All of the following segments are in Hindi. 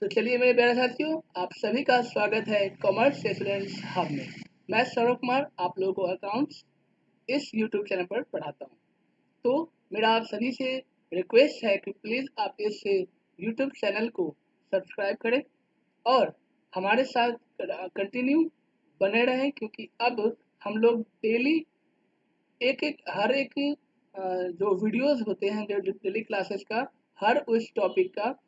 तो चलिए मेरे प्यारे साथियों, आप सभी का स्वागत है कॉमर्स स्टूडेंट्स हब में। मैं सौरभ कुमार आप लोगों को अकाउंट्स इस यूट्यूब चैनल पर पढ़ाता हूँ। तो मेरा आप सभी से रिक्वेस्ट है कि प्लीज़ आप इस यूट्यूब चैनल को सब्सक्राइब करें और हमारे साथ कंटिन्यू बने रहें, क्योंकि अब हम लोग डेली हर एक जो वीडियोस होते हैं, जो डेली क्लासेस का हर उस टॉपिक का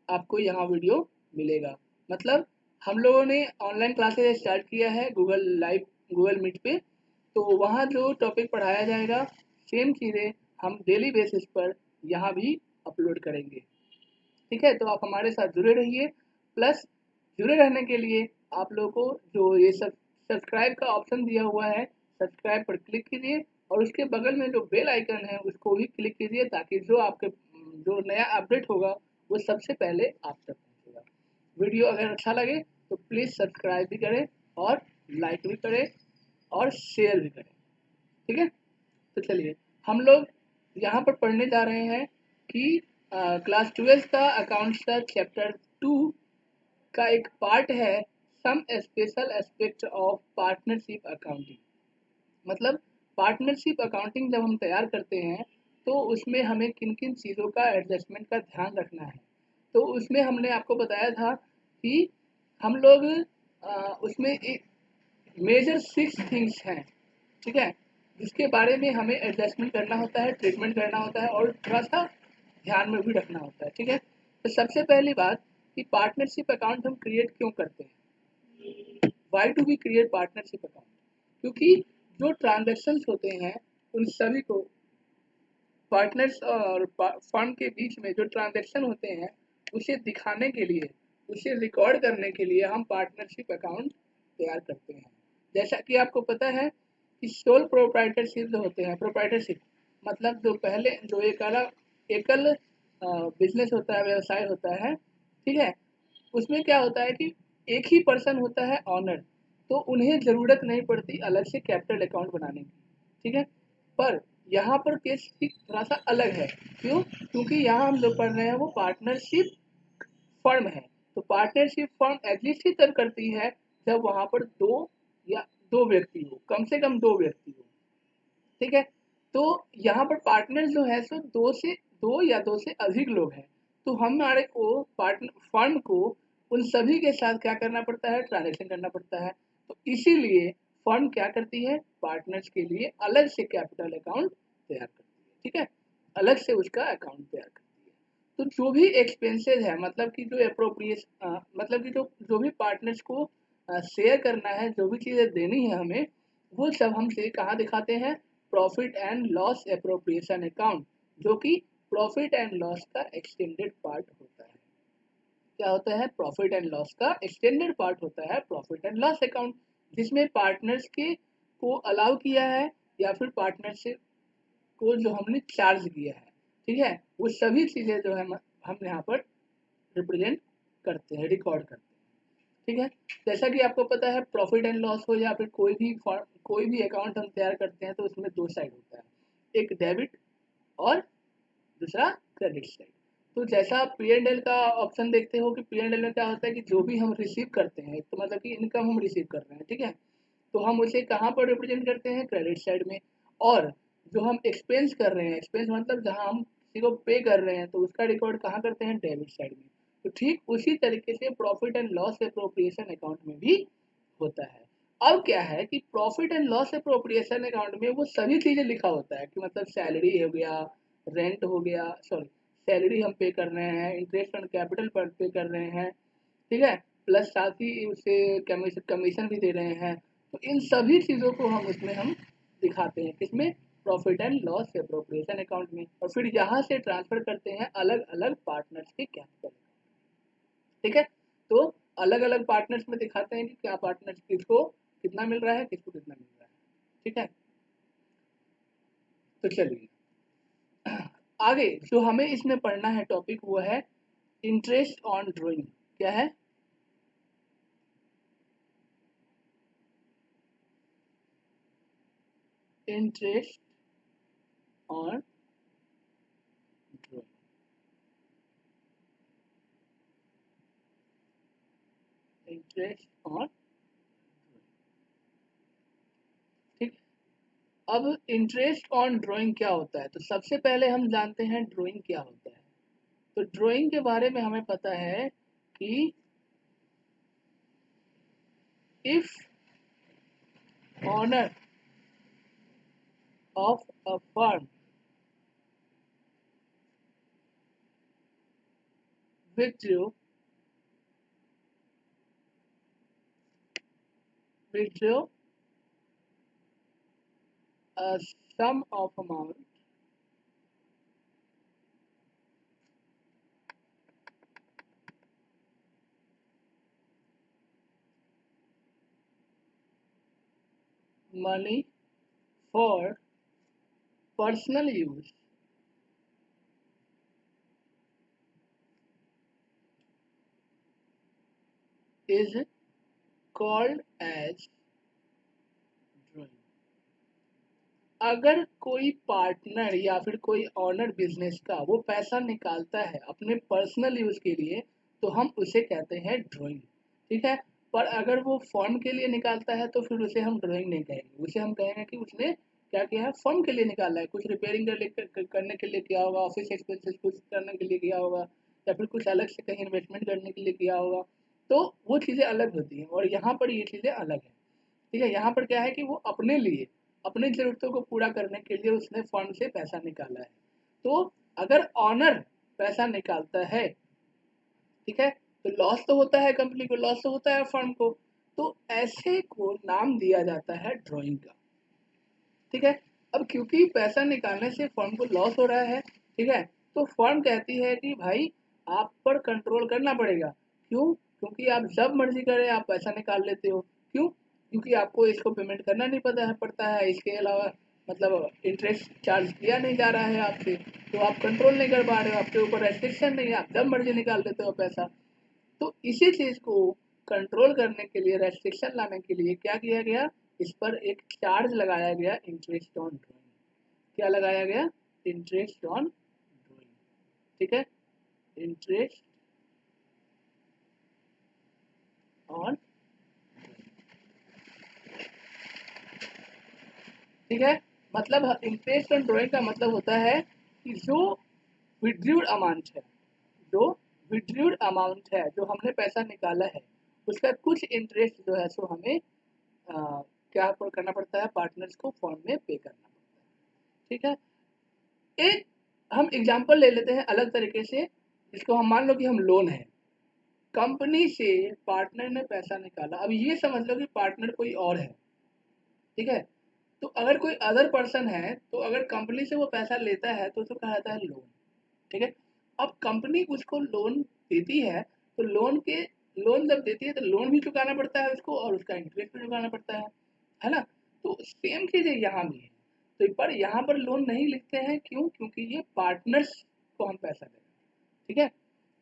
आपको यहाँ वीडियो मिलेगा। मतलब हम लोगों ने ऑनलाइन क्लासेस स्टार्ट किया है गूगल मीट पे। तो वहाँ जो टॉपिक पढ़ाया जाएगा, सेम चीज़ें हम डेली बेसिस पर यहाँ भी अपलोड करेंगे। ठीक है, तो आप हमारे साथ जुड़े रहिए। प्लस जुड़े रहने के लिए आप लोगों को जो ये सब सब्सक्राइब का ऑप्शन दिया हुआ है, सब्सक्राइब पर क्लिक कीजिए और उसके बगल में जो बेल आइकन है उसको भी क्लिक कीजिए, ताकि जो नया अपडेट होगा वो सबसे पहले आप तक पहुँचेगा। वीडियो अगर अच्छा लगे तो प्लीज़ सब्सक्राइब भी करें और लाइक भी करें और शेयर भी करें। ठीक है, तो चलिए हम लोग यहाँ पर पढ़ने जा रहे हैं कि क्लास 12 का अकाउंट्स का चैप्टर 2 का एक पार्ट है, some special aspect of partnership accounting. मतलब पार्टनरशिप अकाउंटिंग जब हम तैयार करते हैं तो उसमें हमें किन किन चीज़ों का एडजस्टमेंट का ध्यान रखना है। तो उसमें हमने आपको बताया था कि हम लोग उसमें मेजर 6 थिंग्स हैं। ठीक है, जिसके बारे में हमें एडजस्टमेंट करना होता है, ट्रीटमेंट करना होता है और थोड़ा सा ध्यान में भी रखना होता है। ठीक है, तो सबसे पहली बात कि पार्टनरशिप अकाउंट हम क्रिएट क्यों करते हैं। Why to be create partnership account, क्योंकि जो ट्रांजेक्शन्स होते हैं उन सभी को पार्टनर्स और फर्म के बीच में जो ट्रांजेक्शन होते हैं उसे दिखाने के लिए, उसे रिकॉर्ड करने के लिए हम पार्टनरशिप अकाउंट तैयार करते हैं। जैसा कि आपको पता है कि सोल प्रोप्राइटरशिप जो होते हैं, प्रोप्राइटरशिप मतलब जो पहले जो एकल बिजनेस होता है, व्यवसाय होता है। ठीक है, उसमें क्या होता है कि एक ही पर्सन होता है ऑनर, तो उन्हें ज़रूरत नहीं पड़ती अलग से कैपिटल अकाउंट बनाने की। ठीक है, पर यहाँ पर केस ठीक थोड़ा सा अलग है। क्यों? क्योंकि यहाँ हम जो पढ़ रहे हैं वो पार्टनरशिप फर्म है। तो पार्टनरशिप फर्म एग्जिस्ट ही तब करती है जब वहाँ पर दो व्यक्ति हो, कम से कम दो व्यक्ति हो। ठीक है, तो यहाँ पर पार्टनर जो है सो दो या दो से अधिक लोग हैं। तो हमारे को पार्टनर फर्म को उन सभी के साथ क्या करना पड़ता है, ट्रांजेक्शन करना पड़ता है। तो इसीलिए फर्म क्या करती है, पार्टनर्स के लिए अलग से कैपिटल अकाउंट तैयार करती है। ठीक है, अलग से उसका अकाउंट तैयार करती है। तो जो भी एक्सपेंसेस है, मतलब कि जो अप्रोप्रिएशन मतलब कि जो भी पार्टनर्स को शेयर करना है, जो भी चीज़ें देनी है हमें, वो सब हम से कहाँ दिखाते हैं, profit and loss appropriation account, जो कि प्रॉफिट एंड लॉस का एक्सटेंडेड पार्ट होता है। क्या होता है, प्रॉफिट एंड लॉस का एक्सटेंडेड पार्ट होता है प्रॉफिट एंड लॉस अकाउंट, जिसमें पार्टनर्स के को अलाउ किया है या फिर पार्टनरशिप को जो हमने चार्ज किया है। ठीक है, वो सभी चीज़ें जो है हम यहाँ पर रिप्रेजेंट करते हैं, रिकॉर्ड करते हैं। ठीक है, जैसा कि आपको पता है प्रॉफिट एंड लॉस हो या फिर कोई भी अकाउंट हम तैयार करते हैं तो उसमें दो साइड होता है, एक डेबिट और दूसरा क्रेडिट साइड। तो जैसा आप पी एंड एल का ऑप्शन देखते हो कि पी एंड एल में क्या होता है कि जो भी हम रिसीव करते हैं, तो मतलब कि इनकम हम रिसीव कर रहे हैं। ठीक है, तो हम उसे कहाँ पर रिप्रेजेंट करते हैं, क्रेडिट साइड में। और जो हम एक्सपेंस कर रहे हैं, एक्सपेंस मतलब जहाँ हम किसी को पे कर रहे हैं, तो उसका रिकॉर्ड कहाँ करते हैं, डेबिट साइड में। तो ठीक उसी तरीके से profit and loss appropriation account में भी होता है। अब क्या है कि profit and loss appropriation account में वो सभी चीज़ें लिखा होता है कि मतलब सैलरी हो गया, रेंट हो गया, सॉरी सैलरी हम पे कर रहे हैं, इंटरेस्ट ऑन कैपिटल पर पे कर रहे हैं। ठीक है, प्लस साथ ही उसे कमीशन कमीशन भी दे रहे हैं। तो इन सभी चीज़ों को हम दिखाते हैं किसमें, profit and loss appropriation account में, और फिर यहाँ से ट्रांसफर करते हैं अलग अलग पार्टनर्स के कैपिटल। ठीक है, तो अलग अलग पार्टनर्स में दिखाते हैं कि क्या पार्टनर्स किसको कितना मिल रहा है, किसको कितना मिल रहा है। ठीक है, तो चलिए आगे जो हमें इसमें पढ़ना है टॉपिक वो है इंटरेस्ट ऑन ड्राइंग। क्या है, interest on drawing. Interest on, ठीक। अब इंटरेस्ट ऑन ड्राइंग क्या होता है, तो सबसे पहले हम जानते हैं ड्राइंग क्या होता है। तो ड्राइंग के बारे में हमें पता है कि if owner of a firm withdrew withdrew a sum of amount money for personal use is called as drawing। अगर कोई पार्टनर या फिर कोई ऑनर बिजनेस का वो पैसा निकालता है अपने पर्सनल यूज के लिए, तो हम उसे कहते हैं ड्राइंग, ठीक है। पर अगर वो फर्म के लिए निकालता है तो फिर उसे हम ड्राइंग नहीं कहेंगे, उसे हम कहेंगे कि उसने क्या किया है, फर्म के लिए निकाला है, कुछ रिपेयरिंग करने के लिए किया होगा, ऑफिस एक्सपेंसेस कुछ करने के लिए किया होगा, या फिर कुछ अलग से कहीं इन्वेस्टमेंट करने के लिए किया होगा। तो वो चीज़ें अलग होती हैं और यहाँ पर ये चीज़ें अलग हैं, ठीक है। यहाँ पर क्या है कि वो अपने लिए अपनी ज़रूरतों को पूरा करने के लिए उसने फंड से पैसा निकाला है। तो अगर ऑनर पैसा निकालता है, ठीक है, तो लॉस तो होता है, कंपनी को लॉस तो होता है, फर्म को। तो ऐसे को नाम दिया जाता है ड्राइंग का, ठीक है। अब क्योंकि पैसा निकालने से फर्म को लॉस हो रहा है, ठीक है, तो फर्म कहती है कि भाई आप पर कंट्रोल करना पड़ेगा। क्यों? क्योंकि आप जब मर्जी करें आप पैसा निकाल लेते हो। क्यों? क्योंकि आपको इसको पेमेंट करना नहीं पड़ता है, इसके अलावा मतलब इंटरेस्ट चार्ज किया नहीं जा रहा है आपसे, तो आप कंट्रोल नहीं कर पा रहे हो, आपके ऊपर रेस्ट्रिक्शन नहीं है, आप जब मर्जी निकाल देते हो पैसा। तो इसी चीज़ को कंट्रोल करने के लिए, रेस्ट्रिक्शन लाने के लिए क्या किया गया, इस पर एक चार्ज लगाया गया, इंटरेस्ट ऑन ड्राइंग। क्या लगाया गया? इंटरेस्ट ऑन ड्राइंग, ठीक है। इंटरेस्ट ऑन, ठीक है। मतलब इंटरेस्ट ऑन ड्राइंग का मतलब होता है कि जो विड्यूड अमाउंट है, जो विड्यूड अमाउंट है, जो हमने पैसा निकाला है, उसका कुछ इंटरेस्ट जो है सो हमें क्या करना पड़ता है, पार्टनर्स को फॉर्म में पे करना पड़ता है, ठीक है। एक हम एग्जांपल ले लेते हैं अलग तरीके से, जिसको हम मान लो कि हम लोन है, कंपनी से पार्टनर ने पैसा निकाला। अब ये समझ लो कि पार्टनर कोई और है, ठीक है। तो अगर कोई अदर पर्सन है, तो अगर कंपनी से वो पैसा लेता है तो उसको कहा जाता है लोन, ठीक है। अब कंपनी उसको लोन देती है, तो लोन जब देती है तो लोन भी चुकाना पड़ता है उसको और उसका इंटरेस्ट भी चुकाना पड़ता है ना। तो सेम चीज़ है यहाँ भी है। तो पर यहाँ पर लोन नहीं लिखते हैं, क्यों? क्योंकि ये पार्टनर्स को हम पैसा दें, ठीक है।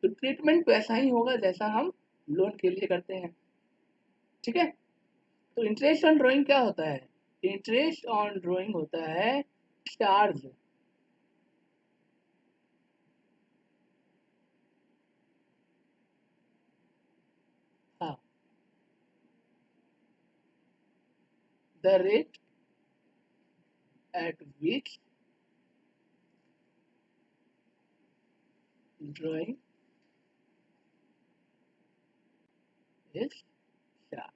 तो ट्रीटमेंट वैसा ही होगा जैसा हम लोन के लिए करते हैं, ठीक है। तो इंटरेस्ट ऑन ड्राइंग क्या होता है? इंटरेस्ट ऑन ड्राइंग होता है चार्ज, हाँ, the rate at which drawing is charged,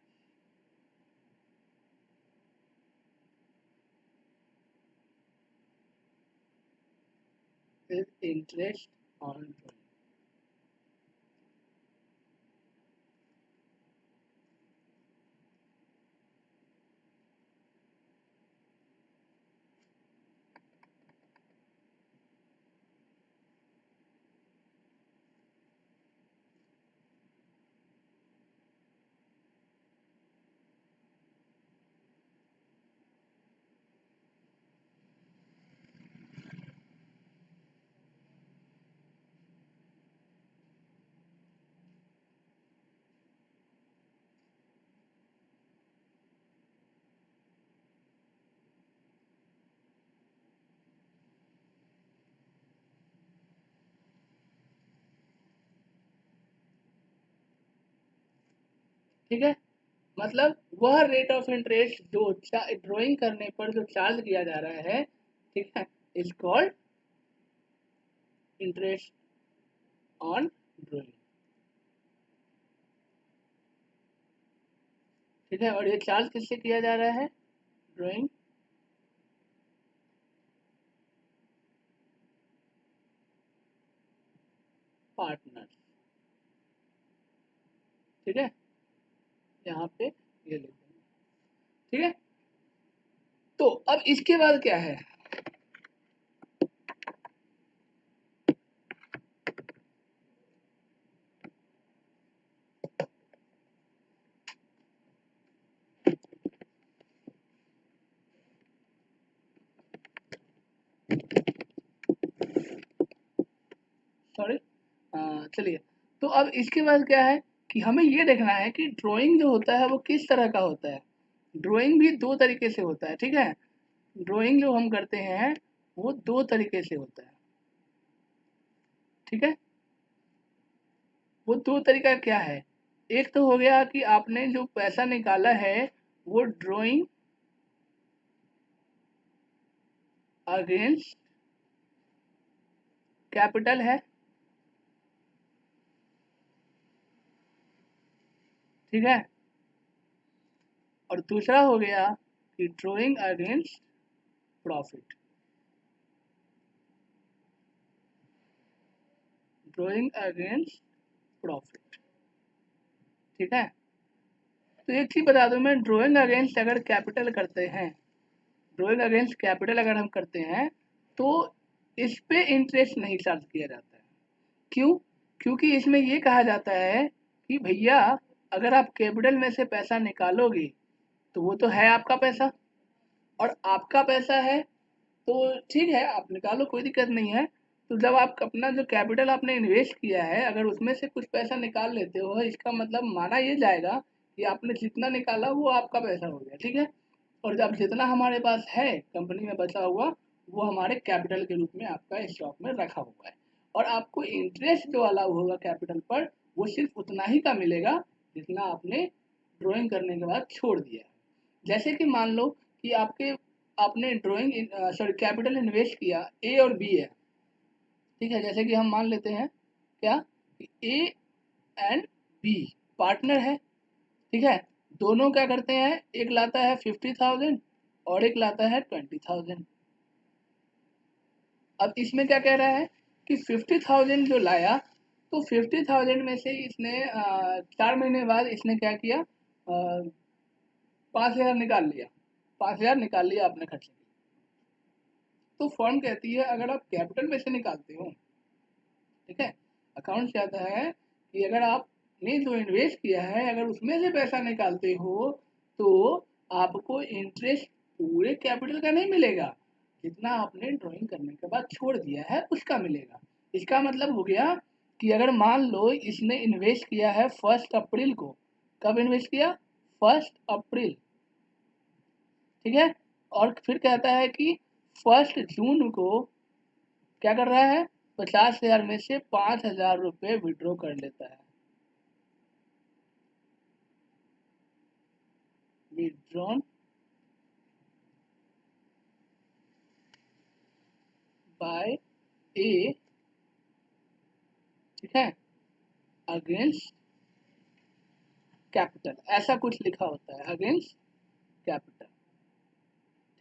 is interest on drawing। ठीक है, मतलब वह रेट ऑफ इंटरेस्ट जो ड्राइंग करने पर जो चार्ज किया जा रहा है, ठीक है, is called interest on drawing. ठीक है, और ये चार्ज किससे किया जा रहा है? Drawing partner. ठीक है, यहाँ पे ये लिख देंगे। ठीक है, तो अब इसके बाद क्या है? सॉरी, चलिए, तो अब इसके बाद क्या है कि हमें ये देखना है कि ड्राइंग जो होता है वो किस तरह का होता है। ड्राइंग भी दो तरीके से होता है। ठीक है, ड्राइंग जो हम करते हैं वो दो तरीके से होता है। ठीक है, वो दो तरीका क्या है? एक तो हो गया कि आपने जो पैसा निकाला है वो ड्राइंग अगेंस्ट कैपिटल है। ठीक है, और दूसरा हो गया कि drawing against profit. Drawing against profit. ठीक है, तो एक चीज बता दूं मैं, ड्राइंग अगेंस्ट अगर कैपिटल करते हैं, ड्राइंग अगेंस्ट कैपिटल अगर हम करते हैं तो इस पे इंटरेस्ट नहीं चार्ज किया जाता है। क्यों? क्योंकि इसमें ये कहा जाता है कि भैया अगर आप कैपिटल में से पैसा निकालोगे तो वो तो है आपका पैसा, और आपका पैसा है तो ठीक है आप निकालो, कोई दिक्कत नहीं है। तो जब आप अपना जो कैपिटल आपने इन्वेस्ट किया है अगर उसमें से कुछ पैसा निकाल लेते हो, इसका मतलब माना ये जाएगा कि आपने जितना निकाला वो आपका पैसा हो गया। ठीक है, और जब जितना हमारे पास है कंपनी में बचा हुआ वो हमारे कैपिटल के रूप में आपका स्टॉक में रखा हुआ है, और आपको इंटरेस्ट जो अलाउ होगा कैपिटल पर वो सिर्फ उतना ही का मिलेगा जितना आपने ड्राइंग करने के बाद छोड़ दिया है। जैसे कि मान लो कि आपने ड्राइंग सॉरी कैपिटल इन्वेस्ट किया, ए और बी है। ठीक है, जैसे कि हम मान लेते हैं क्या कि ए एंड बी पार्टनर है। ठीक है, दोनों क्या करते हैं, एक लाता है 50,000 और एक लाता है 20,000। अब इसमें क्या कह रहा है कि 50,000 जो लाया, तो 50,000 में से इसने 4 महीने बाद इसने क्या किया, 5,000 निकाल लिया। 5,000 निकाल लिया अपने खर्चे के। तो फर्म कहती है अगर आप कैपिटल में से निकालते हो, ठीक है, अकाउंट चाहता है कि अगर आपने जो इन्वेस्ट किया है अगर उसमें से पैसा निकालते हो तो आपको इंटरेस्ट पूरे कैपिटल का नहीं मिलेगा, जितना आपने ड्राइंग करने के बाद छोड़ दिया है उसका मिलेगा। इसका मतलब हो गया कि अगर मान लो इसने इन्वेस्ट किया है 1 अप्रैल को, कब इन्वेस्ट किया? 1 अप्रैल। ठीक है, और फिर कहता है कि 1 जून को क्या कर रहा है, 50,000 में से 5,000 रुपये विड्रॉ कर लेता है। विड्रॉन बाय ए, ठीक है, अगेंस्ट कैपिटल, ऐसा कुछ लिखा होता है अगेंस्ट कैपिटल।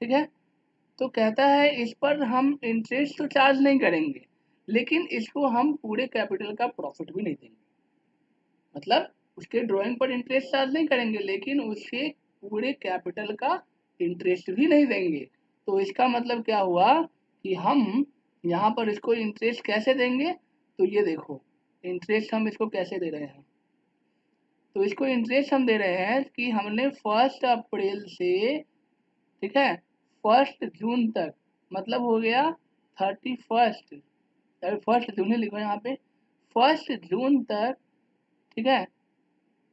ठीक है, तो कहता है इस पर हम इंटरेस्ट तो चार्ज नहीं करेंगे, लेकिन इसको हम पूरे कैपिटल का प्रॉफिट भी नहीं देंगे। मतलब उसके ड्राइंग पर इंटरेस्ट चार्ज नहीं करेंगे लेकिन उसके पूरे कैपिटल का इंटरेस्ट भी नहीं देंगे। तो इसका मतलब क्या हुआ कि हम यहाँ पर इसको इंटरेस्ट कैसे देंगे? तो ये देखो, इंटरेस्ट हम इसको कैसे दे रहे हैं। तो इसको इंटरेस्ट हम दे रहे हैं कि हमने 1 अप्रैल से, ठीक है, 1 जून तक, मतलब हो गया 31, 1 जून ही लिखो यहाँ पे, 1 जून तक। ठीक है,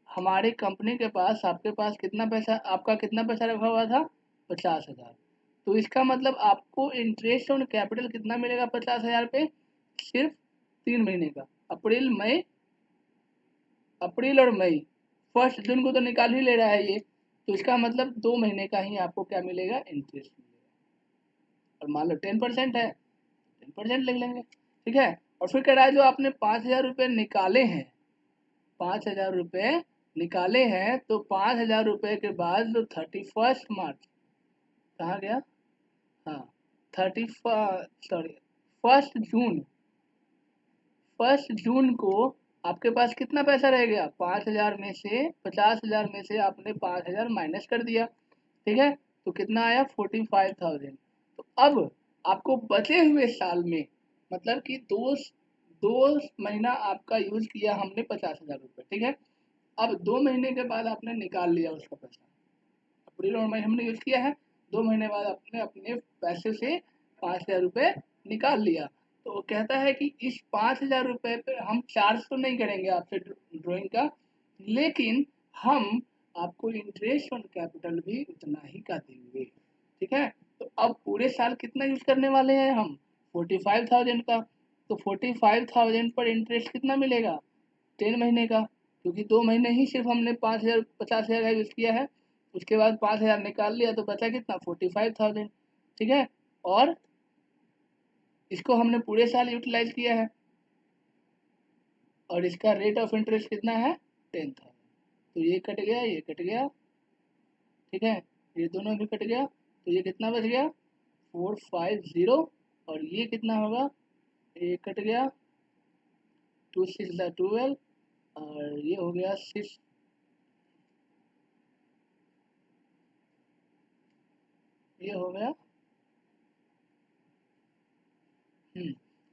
हमारे कंपनी के पास आपके पास कितना पैसा, आपका कितना पैसा रखा हुआ था? 50,000। तो इसका मतलब आपको इंटरेस्ट ऑन कैपिटल कितना मिलेगा 50,000 पे? सिर्फ 3 महीने का, अप्रैल मई, अप्रैल और मई फर्स्ट जून को तो निकाल ही ले रहा है ये, तो इसका मतलब 2 महीने का ही आपको क्या मिलेगा, इंटरेस्ट मिलेगा। और मान लो 10% है, 10% लिख लेंगे, ठीक है। और फिर कह रहा है जो आपने 5,000 रुपये निकाले हैं, 5,000 रुपये निकाले हैं, तो 5,000 रुपये के बाद जो 31 मार्च, कहाँ गया, हाँ, 1 जून, 1 जून को आपके पास कितना पैसा रह गया, 5,000 में से, 50,000 में से आपने 5,000 माइनस कर दिया, ठीक है, तो कितना आया, 45,000। तो अब आपको बचे हुए साल में, मतलब कि दो दो महीना आपका यूज किया हमने 50,000 रुपये, ठीक है। अब 2 महीने के बाद आपने निकाल लिया उसका पैसा, अप्रैल और मई हमने यूज किया है, 2 महीने बाद आपने अपने पैसे से 5,000 रुपये निकाल लिया। तो वो कहता है कि इस 5,000 रुपये पे हम चार्ज तो नहीं करेंगे आपसे ड्राइंग का, लेकिन हम आपको इंटरेस्ट ऑन कैपिटल भी उतना ही का देंगे, ठीक है। तो अब पूरे साल कितना यूज करने वाले हैं हम, 45,000 का। तो 45,000 पर इंटरेस्ट कितना मिलेगा, 10 महीने का, क्योंकि 2 महीने ही सिर्फ हमने 5,000 50,000 का यूज किया है। उसके बाद 5,000 निकाल लिया तो बचा कितना, 45,000, ठीक है। और इसको हमने पूरे साल यूटिलाइज किया है, और इसका रेट ऑफ इंटरेस्ट कितना है, 10,000। तो ये कट गया, ये कट गया, ठीक है, ये दोनों भी कट गया, तो ये कितना बच गया, 450। और ये कितना होगा, ये कट गया, 2 6 12, और ये हो गया 6, ये हो गया,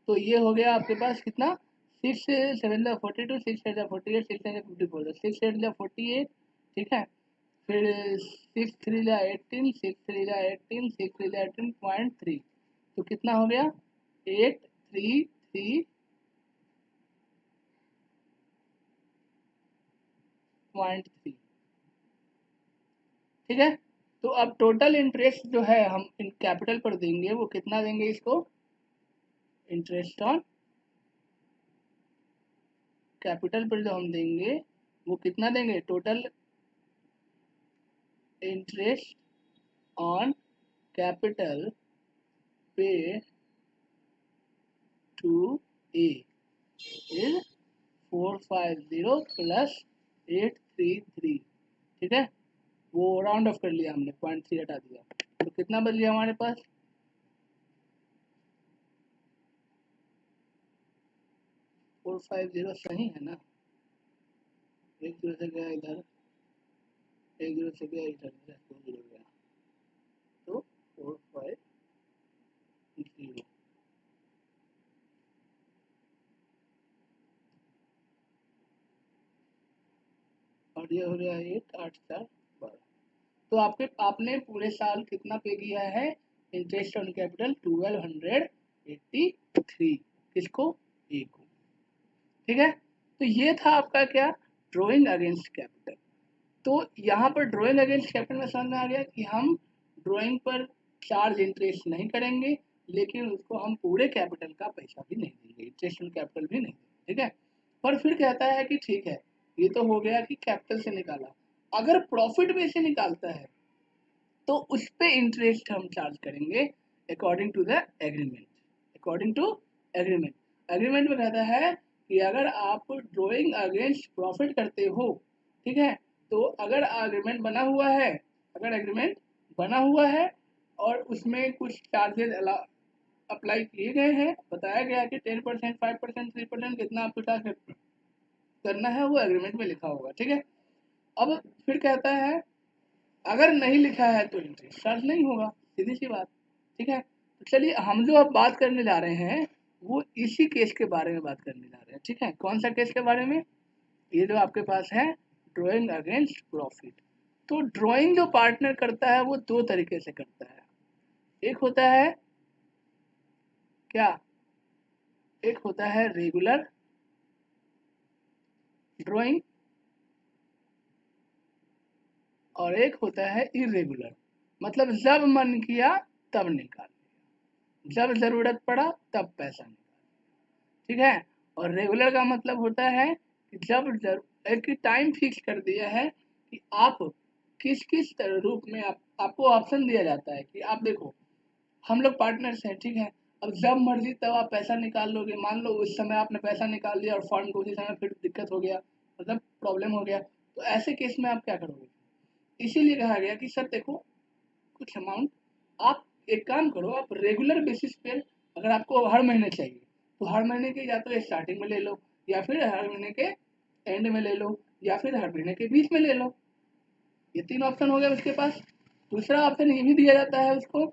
तो ये हो गया आपके पास कितना, 6 7 42, 6 8 48, 6 8 54, 6 8 48, ठीक है। फिर 6 3 18, 6 3 18, 6 3 18.3, तो कितना हो गया, 833.3, ठीक है। तो अब टोटल इंटरेस्ट जो है हम इन कैपिटल पर देंगे, वो कितना देंगे इसको, इंटरेस्ट ऑन कैपिटल पर जो हम देंगे वो कितना देंगे, टोटल इंटरेस्ट ऑन कैपिटल पे टू ए इज 450 प्लस 833, ठीक है। वो राउंड ऑफ कर लिया हमने, 0.3 हटा दिया, तो कितना बच गया हमारे पास, 450 सही है ना, एक जीरो से गया इधर, एक जीरो से गया इधर, 2 जीरो गया, तो 450, और ये हो गया 8 8 4 12। तो आपने पूरे साल कितना पे किया है, इंटरेस्ट ऑन कैपिटल 1283, किसको, ए को, ठीक है। तो ये था आपका क्या, ड्रॉइंग अगेंस्ट कैपिटल। तो यहाँ पर ड्रॉइंग अगेंस्ट कैपिटल में समझ में आ गया कि हम ड्रॉइंग पर चार्ज इंटरेस्ट नहीं करेंगे, लेकिन उसको हम पूरे कैपिटल का पैसा भी नहीं देंगे, इंटरेस्ट ऑन कैपिटल भी नहीं देंगे, ठीक है। पर फिर कहता है कि ठीक है, ये तो हो गया कि कैपिटल से निकाला, अगर प्रॉफिट में से निकालता है तो उस पे इंटरेस्ट हम चार्ज करेंगे, according to the agreement, according to agreement. Agreement में कहता है कि अगर आप ड्रॉइंग अगेंस्ट प्रॉफिट करते हो, ठीक है, तो अगर एग्रीमेंट बना हुआ है, अगर एग्रीमेंट बना हुआ है और उसमें कुछ चार्जेस अप्लाई किए गए हैं, बताया गया कि 10%, 5%, 3% कितना आपको चार्ज करना है, वो एग्रीमेंट में लिखा होगा, ठीक है। अब फिर कहता है अगर नहीं लिखा है तो इंटरेस्ट चार्ज नहीं होगा, सीधी सी बात, ठीक है। तो चलिए हम जो अब बात करने जा रहे हैं वो इसी केस के बारे में बात करने जा रहे हैं, ठीक है। कौन सा केस के बारे में, ये जो आपके पास है, ड्राइंग अगेंस्ट प्रॉफिट। तो ड्राइंग जो पार्टनर करता है वो दो तरीके से करता है, एक होता है क्या, एक होता है रेगुलर ड्राइंग, और एक होता है इरेगुलर, मतलब जब मन किया तब निकाल, जब जरूरत पड़ा तब पैसा निकाल, ठीक है। और रेगुलर का मतलब होता है कि जब एक टाइम फिक्स कर दिया है कि आप किस किस रूप में आपको ऑप्शन दिया जाता है कि आप देखो, हम लोग पार्टनर्स हैं, ठीक है। अब जब मर्जी तब आप पैसा निकाल लोगे। मान लो उस समय आपने पैसा निकाल लिया और फंड को उसी समय फिर दिक्कत हो गया, मतलब प्रॉब्लम हो गया, तो ऐसे केस में आप क्या करोगे? इसीलिए कहा गया कि सर देखो, कुछ अमाउंट आप एक काम करो, आप रेगुलर बेसिस पे, अगर आपको हर महीने चाहिए तो हर महीने के या तो स्टार्टिंग में ले लो, या फिर हर महीने के एंड में ले लो, या फिर हर महीने के बीच में ले लो। ये 3 ऑप्शन हो गए उसके पास। दूसरा ऑप्शन ये भी दिया जाता है उसको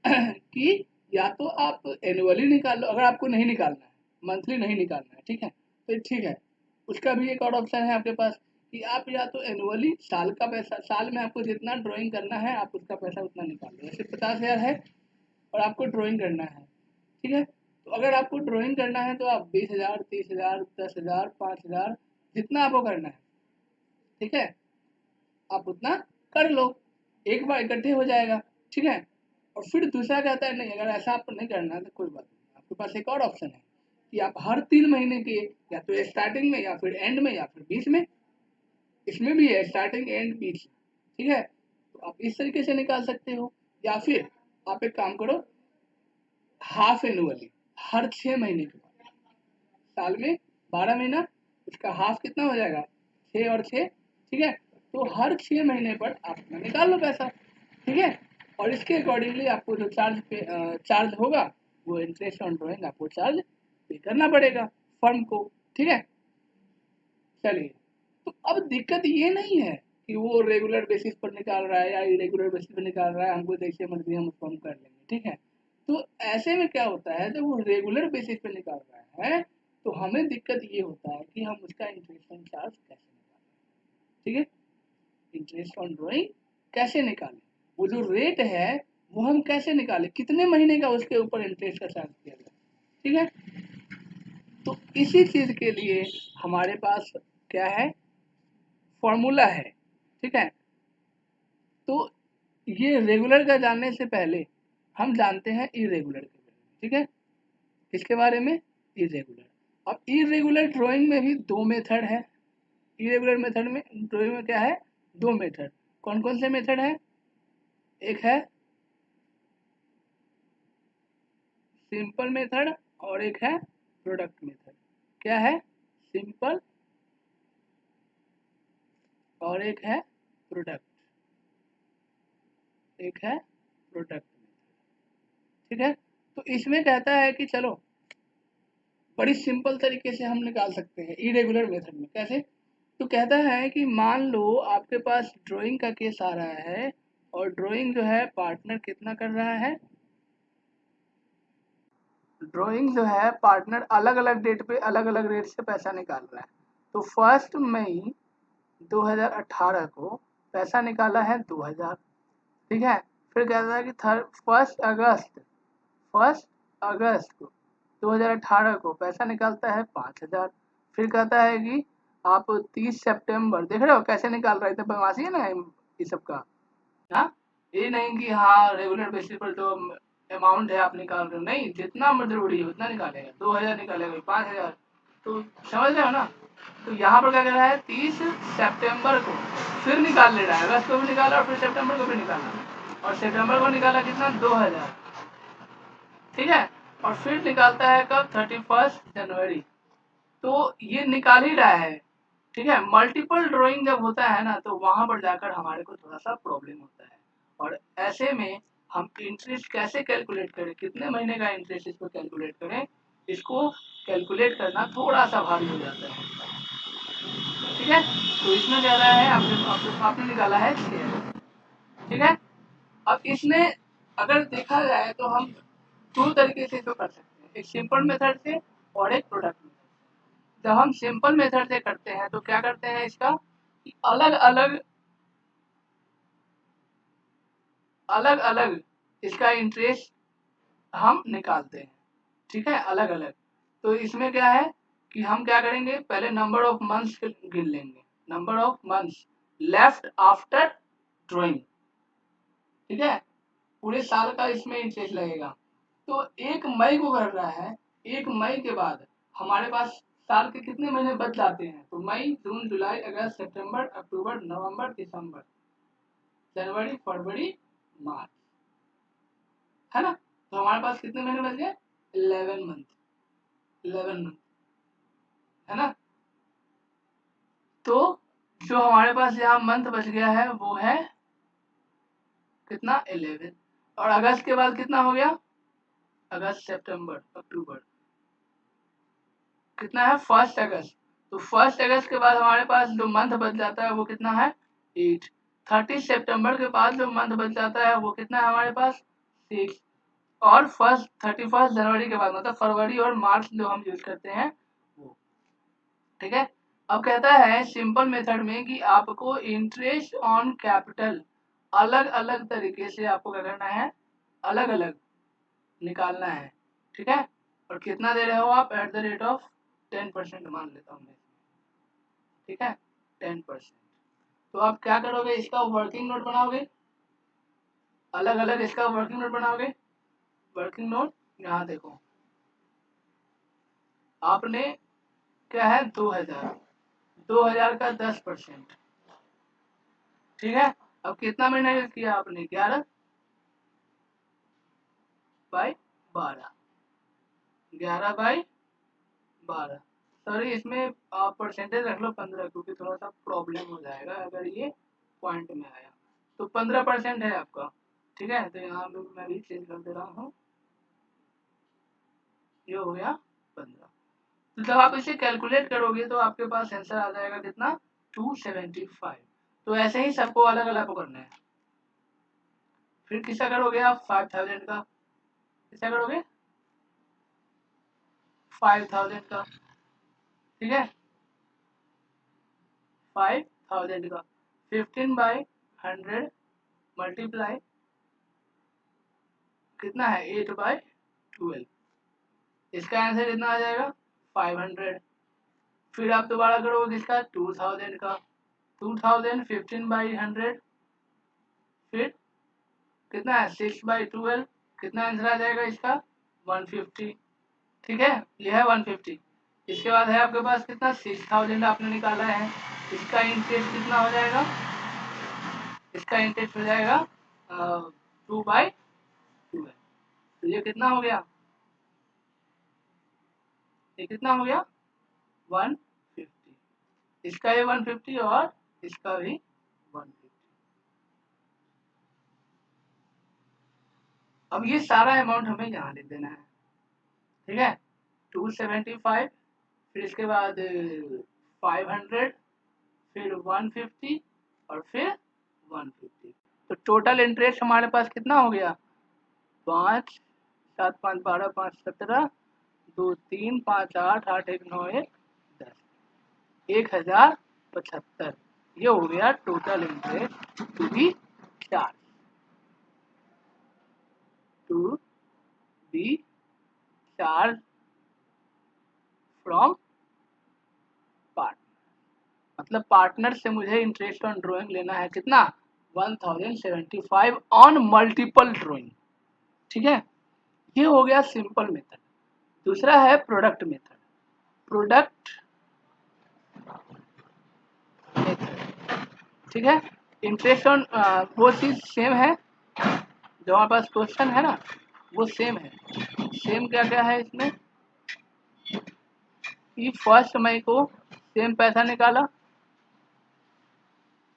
कि या तो आप एनुअली निकाल लो, अगर आपको नहीं निकालना है, मंथली नहीं निकालना है, ठीक है, तो ठीक है। उसका भी एक और ऑप्शन है आपके पास कि आप या तो एनुअली साल का पैसा, साल में आपको जितना ड्राइंग करना है आप उसका पैसा उतना निकाल लो। जैसे 50,000 है और आपको ड्राइंग करना है, ठीक है। तो अगर आपको ड्राइंग करना है तो आप 20,000, 30,000, 10,000, 5,000, जितना आपको करना है, ठीक है, आप उतना कर लो, एक बार इकट्ठे हो जाएगा, ठीक है। और फिर दूसरा कहता है नहीं, अगर ऐसा आपको नहीं करना है तो कोई बात नहीं, आपके पास एक और ऑप्शन है कि आप हर 3 महीने के, या तो स्टार्टिंग में या फिर एंड में या फिर बीच में, इसमें भी है स्टार्टिंग एंड बीच, ठीक है। तो आप इस तरीके से निकाल सकते हो, या फिर आप एक काम करो, हाफ एनुअली, हर 6 महीने के बाद, साल में 12 महीना, उसका हाफ कितना हो जाएगा, 6 और 6, ठीक है। तो हर 6 महीने पर आप अपना निकाल लो पैसा, ठीक है। और इसके अकॉर्डिंगली आपको जो चार्ज होगा, वो इंटरेस्ट ऑन ड्राइंग आपको चार्ज पे करना पड़ेगा फर्म को, ठीक है। चलिए, तो अब दिक्कत ये नहीं है कि वो रेगुलर बेसिस पर निकाल रहा है या इरेगुलर बेसिस पर निकाल रहा है, हमको जैसे मर्जी हम उसको हम कर लेंगे, ठीक है। तो ऐसे में क्या होता है, जब वो रेगुलर बेसिस पे निकाल रहा है तो हमें दिक्कत ये होता है कि हम उसका इंटरेस्ट ऑन चार्ज कैसे निकालें, ठीक है। इंटरेस्ट ऑन ड्राइंग कैसे निकालें, वो जो रेट है वो हम कैसे निकालें, कितने महीने का उसके ऊपर इंटरेस्ट का चार्ज किया जाए, ठीक है। तो इसी चीज के लिए हमारे पास क्या है, फॉर्मूला है, ठीक है। तो ये रेगुलर का जानने से पहले हम जानते हैं इरेगुलर के बारे में, ठीक है। किसके बारे में, इरेगुलर। अब इरेगुलर ड्राइंग में भी 2 मेथड है। इरेगुलर मेथड में ड्राइंग में क्या है, 2 मेथड। कौन कौन से मेथड है, एक है सिंपल मेथड और एक है प्रोडक्ट मेथड। क्या है, सिंपल और एक है प्रोडक्ट, एक है प्रोडक्ट मेथड, ठीक है। तो इसमें कहता है कि चलो बड़ी सिंपल तरीके से हम निकाल सकते हैं इरेगुलर मेथड में। कैसे, तो कहता है कि मान लो आपके पास ड्राइंग का केस आ रहा है और ड्राइंग जो है पार्टनर कितना कर रहा है, ड्राइंग जो है पार्टनर अलग अलग डेट पे अलग अलग रेट से पैसा निकाल रहा है। तो 1 मई 2018 को पैसा निकाला है 2,000, ठीक है। फिर कहता है कि 1 अगस्त को 2018 को पैसा निकालता है 5,000। फिर कहता है कि आप 30 सितंबर, देख रहे हो कैसे निकाल रहे थे, बदमाशी है ना ये सब का। हाँ, ये नहीं कि हाँ रेगुलर बेसिस पर जो अमाउंट है आप निकाल रहे हो, नहीं, जितना जरूरी है उतना निकालेगा, 2,000 निकालेगा, 5,000, तो समझ रहे हो ना। तो यहाँ पर क्या कर रहा है, 30 सितंबर को फिर निकाल ले रहा है, अगस्त को भी निकाला और फिर सितंबर को भी निकाला, और सितंबर को निकाला कितना, 2,000, ठीक है। और फिर निकालता है कब, 31 जनवरी। तो ये निकाल ही रहा है, ठीक है। मल्टीपल ड्राइंग जब होता है ना तो वहां पर जाकर हमारे को थोड़ा सा प्रॉब्लम होता है। और ऐसे में हम इंटरेस्ट कैसे कैलकुलेट करें, कितने महीने का इंटरेस्ट इसको कैलकुलेट करें, इसको कैलकुलेट करना थोड़ा सा भारी हो जाता है, ठीक है। तो इसमें क्या रहा है, आपने निकाला है 6, ठीक है। अब इसमें अगर देखा जाए तो हम 2 तरीके से इसको कर सकते हैं, एक सिंपल मेथड से और एक प्रोडक्ट मेथड। जब हम सिंपल मेथड से करते हैं तो क्या करते हैं, इसका अलग अलग अलग अलग इसका इंटरेस्ट हम निकालते हैं, ठीक है, अलग अलग। तो इसमें क्या है कि हम क्या करेंगे, पहले नंबर ऑफ मंथ्स गिन लेंगे, number of months left after drawing, ठीक है। पूरे साल का इसमें इंटरेस्ट लगेगा। तो 1 मई को कर रहा है, 1 मई के बाद हमारे पास साल के कितने महीने बच जाते हैं? तो मई, जून, जुलाई, अगस्त, सितंबर, अक्टूबर, नवंबर, दिसंबर, जनवरी, फरवरी, मार्च, है ना? तो हमारे पास कितने महीने बच गए? 11 मंथ, 11 मंथ, है ना? तो जो हमारे पास यहाँ मंथ बच गया है वो है कितना? 11। और अगस्त के बाद कितना हो गया? अगस्त, सितंबर, अक्टूबर, कितना है? 1 अगस्त। तो 1 अगस्त के बाद हमारे पास जो मंथ बच जाता है वो कितना है? 8। 30 सितंबर के बाद जो मंथ बच जाता है वो कितना है हमारे पास? 6। और 31 जनवरी के बाद मतलब फरवरी और मार्च जो हम यूज करते हैं वो, ठीक है। अब कहता है सिंपल मेथड में कि आपको इंटरेस्ट ऑन कैपिटल अलग अलग तरीके से आपको क्या करना है? अलग अलग निकालना है, ठीक है। और कितना दे रहे हो आप? एट द रेट ऑफ 10% मान लेता हूँ मैं, ठीक है, 10%। तो आप क्या करोगे? इसका वर्किंग नोट बनाओगे, अलग अलग इसका वर्किंग नोट बनाओगे। वर्किंग नोट यहाँ देखो, आपने क्या है? 2000, 2000 का 10%, ठीक है। अब कितना महीना यूज किया आपने? 11/12, 11/12। सॉरी, इसमें आप परसेंटेज रख लो 15, क्योंकि थोड़ा सा प्रॉब्लम हो जाएगा अगर ये पॉइंट में आया। तो 15% है आपका, ठीक है। तो यहाँ पे मैं भी चेंज कर दे रहा हूँ, ये हो गया 15। तो जब आप इसे कैलकुलेट करोगे तो आपके पास आंसर आ जाएगा कितना? 275। तो ऐसे ही सबको अलग अलग को करना है। फिर किसका करोगे आप? 5000 का। किसका करोगे? 5000 का, ठीक है, 5000 का। 15/100 मल्टीप्लाई कितना है? 8/12। इसका आंसर कितना आ जाएगा? 500। फिर आप दोबारा करोगे किसका? 2000 का। 2000 15/100, फिर कितना है? 6/12। कितना आंसर आ जाएगा इसका? 150, ठीक है, ये है 150। इसके बाद है आपके पास कितना? 6000 आपने निकाला है। इसका इंटरेस्ट कितना हो जाएगा? इसका इंटरेस्ट हो जाएगा 2/12। तो ये कितना हो गया? ये कितना हो गया? 150। इसका ये 150 और इसका भी 150। अब ये सारा अमाउंट हमें यहाँ लिख देना है, ठीक है। 275, फिर इसके बाद 500, फिर 150 और फिर 150। तो टोटल इंटरेस्ट हमारे पास कितना हो गया? 5, 7, 5, 12, 5, 17, 2, 3, 5, 8, 8, 1, 9, 1, 10, 1075। ये हो गया total interest to be charge, to be charge from partner. मतलब पार्टनर से मुझे इंटरेस्ट ऑन ड्राइंग लेना है कितना? 1075 ऑन मल्टीपल ड्राइंग, ठीक है। ये हो गया सिंपल मेथड। दूसरा है प्रोडक्ट मेथड। प्रोडक्ट मेथड, ठीक है। इंटरेस्ट ऑन वो चीज सेम है, जो हमारे पास क्वेश्चन है ना वो सेम है। सेम क्या क्या है इसमें कि 1 मई को सेम पैसा निकाला,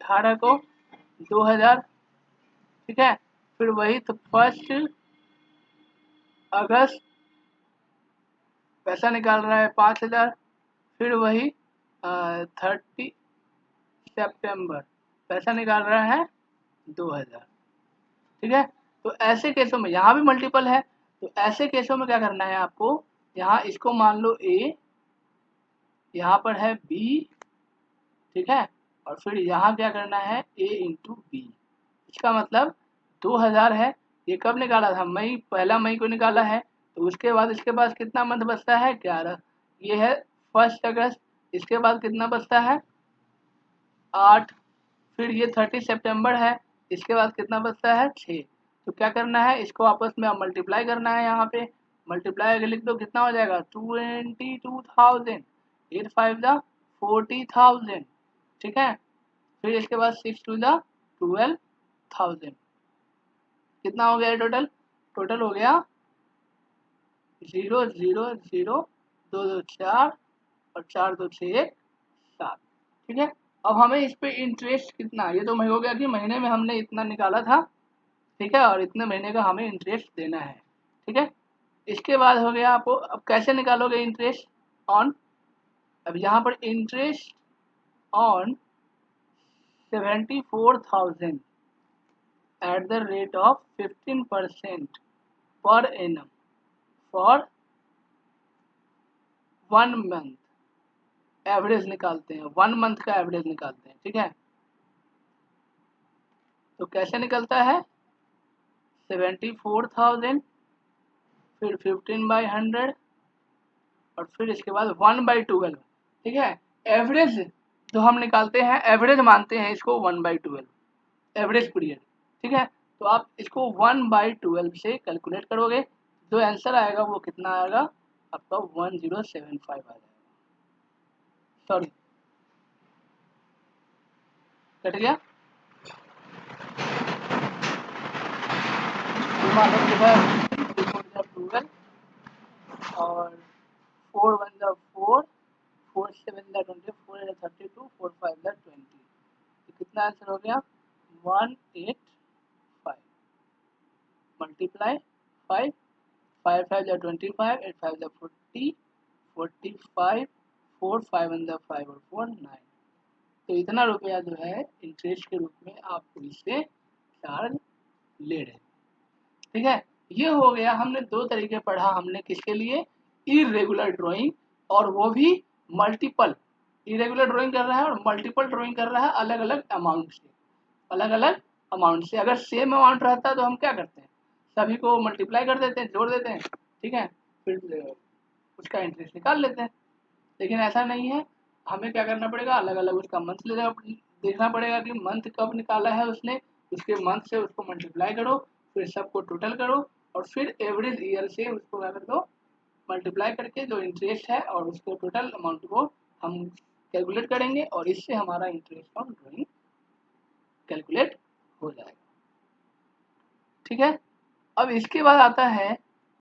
18 को 2000, ठीक है। फिर वही तो 1 अगस्त पैसा निकाल रहा है 5000, फिर वही 30 सितंबर पैसा निकाल रहा है 2000, ठीक है। तो ऐसे केसों में यहाँ भी मल्टीपल है, तो ऐसे केसों में क्या करना है आपको? यहाँ इसको मान लो ए, यहाँ पर है बी, ठीक है। और फिर यहाँ क्या करना है? ए इंटू बी। इसका मतलब 2000 है, ये कब निकाला था? मई, 1 मई को निकाला है। तो उसके बाद इसके पास कितना मंथ बचता है? 11। ये है 1 अगस्त। इसके बाद कितना बचता है? 8। फिर ये 30 सितंबर है, इसके बाद कितना बचता है? 6। तो क्या करना है? इसको आपस में मल्टीप्लाई करना है। यहाँ पे मल्टीप्लाई अगर लिख दो कितना हो जाएगा? 22,000। 8 5 जा 40,000, ठीक है। फिर इसके बाद 6 2 जा 12,000, कितना हो गया टोटल? टोटल हो गया 0 0 0 2 2 4 और 4 2 6 1 7, ठीक है। अब हमें इस पे इंटरेस्ट कितना, ये तो हो गया कि महीने में हमने इतना निकाला था, ठीक है, और इतने महीने का हमें इंटरेस्ट देना है, ठीक है। इसके बाद हो गया आपको, अब कैसे निकालोगे इंटरेस्ट ऑन, अब यहाँ पर interest on 74,000 at the rate of 15% per annum for 1 month, average निकालते हैं, 1 मंथ का एवरेज निकालते हैं, ठीक है। तो कैसे निकलता है? 74,000 फिर 15/100 और फिर इसके बाद 1/12, ठीक है। एवरेज जो हम निकालते हैं, एवरेज मानते हैं इसको 1/12, एवरेज पीरियड, ठीक है। तो आप इसको 1/12 से कैलकुलेट करोगे, जो आंसर आएगा वो कितना आएगा आपका 1075 आ जाएगा, सॉरी कट गया। मान लो जो है 12 और 4 1 जा 4 4 7 जा 20 4 8 32 4 5 जा 20, तो कितना आंसर हो गया 185 मल्टीप्लाई 5 5 5 जा 25 8 5 जा 40 45 4 5 1 जा 5 और 4 9, तो इतना रुपया जो है इंटरेस्ट के रूप में आपको इससे चार्ज ले रहे, ठीक है। ये हो गया, हमने दो तरीके पढ़ा हमने किसके लिए, इरेगुलर ड्राइंग, और वो भी मल्टीपल, इरेगुलर ड्राइंग कर रहा है और मल्टीपल ड्राइंग कर रहा है अलग अलग अमाउंट से, अलग अलग अमाउंट से। अगर सेम अमाउंट रहता है तो हम क्या करते हैं, सभी को मल्टीप्लाई कर देते हैं, जोड़ देते हैं, ठीक है, फिर उसका इंटरेस्ट निकाल लेते हैं। लेकिन ऐसा नहीं है, हमें क्या करना पड़ेगा, अलग अलग उसका मंथ देखना पड़ेगा कि मंथ कब निकाला है उसने, उसके मंथ से उसको मल्टीप्लाई करो, फिर सबको टोटल करो और फिर एवरेज ईयर से उसको क्या कर दो, मल्टीप्लाई करके जो इंटरेस्ट है और उसके टोटल अमाउंट को हम कैलकुलेट करेंगे और इससे हमारा इंटरेस्ट ऑन ड्राइंग कैलकुलेट हो जाएगा, ठीक है। अब इसके बाद आता है